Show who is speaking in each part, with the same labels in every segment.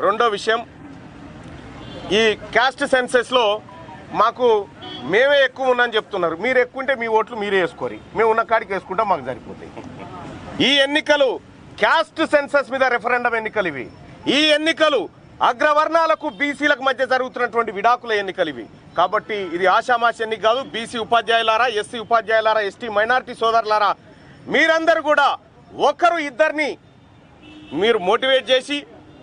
Speaker 1: రెండో విషయం, ఈ క్యాస్ట్ సెన్సెస్లో మాకు మేమే ఎక్కువ ఉన్నామని చెప్తున్నారు. మీరు ఎక్కువ ఉంటే మీ ఓట్లు మీరే వేసుకోరు, మేము ఉన్న కాడికి వేసుకుంటాం, మాకు సరిపోతాయి. ఈ ఎన్నికలు క్యాస్ట్ సెన్సస్ మీద రెఫరెండం ఎన్నికలు ఇవి. ఈ ఎన్నికలు అగ్రవర్ణాలకు బీసీలకు మధ్య జరుగుతున్నటువంటి విడాకుల ఎన్నికలు ఇవి. కాబట్టి ఇది ఆషామాషి ఎన్నిక కాదు. బీసీ ఉపాధ్యాయులారా, ఎస్సీ ఉపాధ్యాయులారా, ఎస్టీ మైనారిటీ సోదరులారా, మీరందరూ కూడా ఒకరు ఇద్దరిని మీరు మోటివేట్ చేసి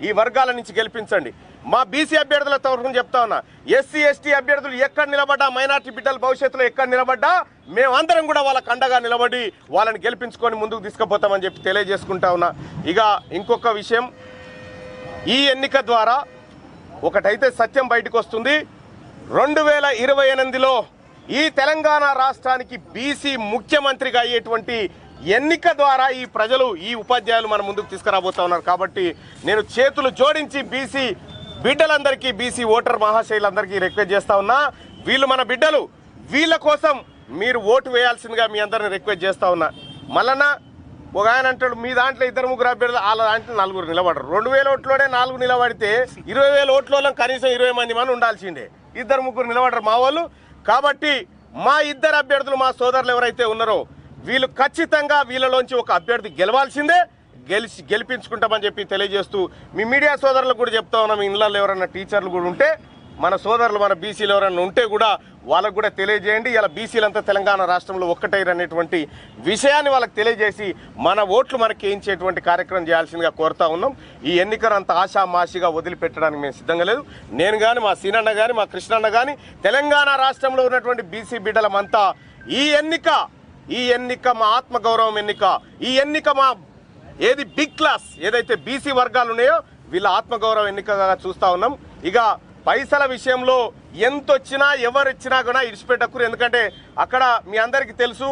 Speaker 1: ఈ వర్గాల నుంచి గెలిపించండి. మా బీసీ అభ్యర్థుల తరఫున చెప్తా ఉన్నా, ఎస్సీ ఎస్టీ అభ్యర్థులు ఎక్కడ నిలబడ్డా, మైనార్టీ బిడ్డల భవిష్యత్తులో ఎక్కడ నిలబడ్డా మేమందరం కూడా వాళ్ళకు అండగా నిలబడి వాళ్ళని గెలిపించుకొని ముందుకు తీసుకుపోతామని చెప్పి తెలియజేసుకుంటా ఉన్నా. ఇక ఇంకొక విషయం, ఈ ఎన్నిక ద్వారా ఒకటైతే సత్యం బయటకు వస్తుంది. 2028లో ఈ తెలంగాణ రాష్ట్రానికి బీసీ ముఖ్యమంత్రిగా అయ్యేటువంటి ఎన్నిక ద్వారా ఈ ప్రజలు, ఈ ఉపాధ్యాయులు మన ముందుకు తీసుకురాబోతా ఉన్నారు. కాబట్టి నేను చేతులు జోడించి బీసీ బిడ్డలందరికీ, బీసీ ఓటర్ మహాశైలందరికీ రిక్వెస్ట్ చేస్తా ఉన్నా, వీళ్ళు మన బిడ్డలు, వీళ్ళ కోసం మీరు ఓటు వేయాల్సిందిగా మీ అందరిని రిక్వెస్ట్ చేస్తా ఉన్నా. మళ్ళా ఒక ఆయన అంటాడు, మీ దాంట్లో 2-3 అభ్యర్థులు, వాళ్ళ దాంట్లో 4 నిలబడరు. 2000 ఓట్లోనే 4 నిలబడితే 20,000 ఓట్లలో కనీసం 20 మంది ఉండాల్సిందే. 2-3 నిలబడరు మా వాళ్ళు. కాబట్టి మా 2 అభ్యర్థులు, మా సోదరులు ఎవరైతే ఉన్నారో వీళ్ళు ఖచ్చితంగా వీళ్ళలోంచి ఒక అభ్యర్థి గెలవాల్సిందే, గెలిపించుకుంటామని చెప్పి తెలియజేస్తూ మీ మీడియా సోదరులకు కూడా చెప్తా ఉన్నాం, మీ ఇళ్ళల్లో ఎవరైనా టీచర్లు కూడా ఉంటే, మన సోదరులు, మన బీసీలు ఎవరైనా ఉంటే కూడా వాళ్ళకు కూడా తెలియజేయండి. ఇలా బీసీలంతా తెలంగాణ రాష్ట్రంలో ఒక్కటైరనేటువంటి విషయాన్ని వాళ్ళకి తెలియజేసి మన ఓట్లు మనకి వేయించేటువంటి కార్యక్రమం చేయాల్సిందిగా కోరుతా ఉన్నాం. ఈ ఎన్నికను అంత ఆషామాషిగా వదిలిపెట్టడానికి మేము సిద్ధంగా లేదు. నేను కానీ, మా సీనన్న కానీ, మా కృష్ణన్న కానీ, తెలంగాణ రాష్ట్రంలో ఉన్నటువంటి బీసీ బిడ్డలమంతా ఈ ఎన్నిక మా ఆత్మగౌరవం ఎన్నిక. ఈ ఎన్నిక మా ఏది బిగ్ క్లాస్ ఏదైతే బీసీ వర్గాలు ఉన్నాయో వీళ్ళ ఆత్మగౌరవ ఎన్నికగా చూస్తా ఉన్నాం. ఇక పైసల విషయంలో ఎంతొచ్చినా ఎవరిచ్చినా కూడా ఇడిచిపెట్టకూరు. ఎందుకంటే అక్కడ మీ అందరికీ తెలుసు,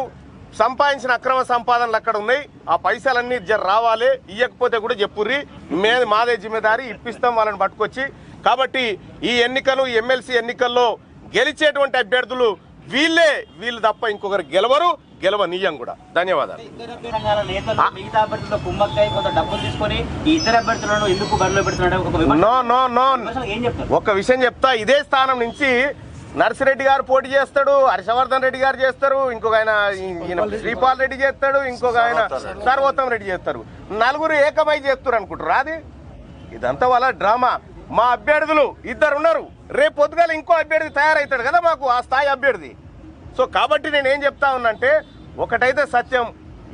Speaker 1: సంపాదించిన అక్రమ సంపాదనలు అక్కడ ఉన్నాయి. ఆ పైసలన్నీ రావాలి, ఇవ్వకపోతే కూడా చెప్పుర్రి, మాదే జిమ్మేదారి, ఇప్పిస్తాం వాళ్ళని పట్టుకొచ్చి. కాబట్టి ఈ ఎన్నికలు, ఎమ్మెల్సీ ఎన్నికల్లో గెలిచేటువంటి అభ్యర్థులు వీళ్ళు తప్ప ఇంకొకరు గెలవనీయం కూడా. ధన్యవాదాలు. ఒక విషయం చెప్తా, ఇదే స్థానం నుంచి నర్సిరెడ్డి గారు పోటీ చేస్తాడు, హర్షవర్ధన్ రెడ్డి గారు చేస్తారు, ఇంకొక ఆయన శ్రీపాల్ రెడ్డి చేస్తాడు, ఇంకొక ఆయన సర్వోత్తమ్ రెడ్డి చేస్తారు. 4 ఏకమై చేస్తారు అనుకుంటారు. అది ఇదంతా వాళ్ళ డ్రామా. మా అభ్యర్థులు 2 ఉన్నారు, రేపు పొద్దుగాల ఇంకో అభ్యర్థి తయారవుతాడు కదా మాకు ఆ స్థాయి అభ్యర్థి. సో కాబట్టి నేనేం చెప్తా ఉన్నానంటే, ఒకటైతే సత్యం,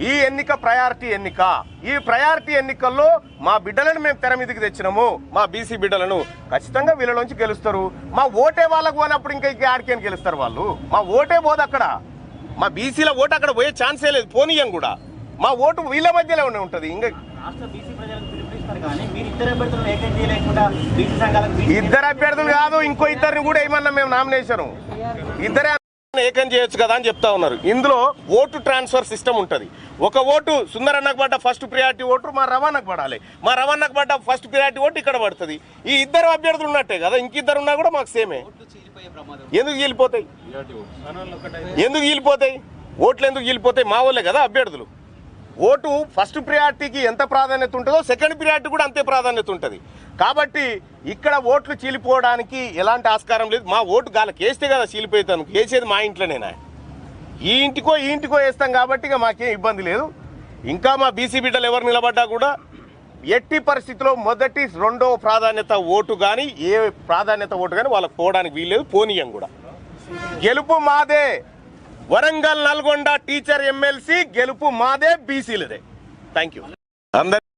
Speaker 1: ఈ ఎన్నిక ప్రయారిటీ ఎన్నిక. ఈ ప్రయారిటీ ఎన్నికల్లో మా బిడ్డలను మేము తెర మీదకి తెచ్చినాము, మా బీసీ బిడ్డలను. ఖచ్చితంగా వీళ్ళలోంచి గెలుస్తారు. మా ఓటే వాళ్ళకు పోయినప్పుడు ఇంకా ఆడికేని గెలుస్తారు వాళ్ళు. మా ఓటే పోదు అక్కడ, మా బీసీల ఓటు అక్కడ పోయే ఛాన్సే లేదు, పోనీయం కూడా. మా ఓటు వీళ్ళ మధ్యలో ఉంటుంది. ఇంకా 2 అభ్యర్థులు కాదు, ఇంకో 2 కూడా ఏమన్నా మేము నామినేషన్ 2 ఏకం చేయొచ్చు కదా అని చెప్తా ఉన్నారు. ఇందులో ఓటు ట్రాన్స్ఫర్ సిస్టమ్ ఉంటుంది. ఒక ఓటు సుందరన్నకు పడ్డ ఫస్ట్ ప్రియారిటీ ఓటు మా రవాణాకు పడాలి, మా రవాణాకు పడ్డ ఫస్ట్ ప్రియారిటీ ఓటు ఇక్కడ పడుతుంది. ఈ 2 అభ్యర్థులు ఉన్నట్టే కదా, ఇంకిద్దరు ఉన్నా కూడా మాకు సేమే. ఎందుకు చీలిపోతాయి ఓట్లు? ఎందుకు చీలిపోతాయి? మా వాళ్ళే కదా అభ్యర్థులు. ఓటు ఫస్ట్ ప్రియారిటీకి ఎంత ప్రాధాన్యత ఉంటుందో సెకండ్ ప్రియారిటీ కూడా అంతే ప్రాధాన్యత ఉంటుంది. కాబట్టి ఇక్కడ ఓట్లు చీలిపోవడానికి ఎలాంటి ఆస్కారం లేదు. మా ఓటు గాలకి వేస్తే కదా చీలిపోతాను, వేసేది మా ఇంట్లోనేనా, ఈ ఇంటికో వేస్తాం. కాబట్టి ఇక మాకేం ఇబ్బంది లేదు. ఇంకా మా బీసీ బిడ్డలు ఎవరు నిలబడ్డా కూడా ఎట్టి పరిస్థితిలో మొదటి 2వ ప్రాధాన్యత ఓటు కానీ, ఏ ప్రాధాన్యత ఓటు కానీ వాళ్ళకి పోవడానికి వీల్లేదు, పోనీయం కూడా. గెలుపు మాదే. వరంగల్, నల్గొండ టీచర్ ఎమ్మెల్సీ గెలుపు మాదే, బీసీలదే. Thank you.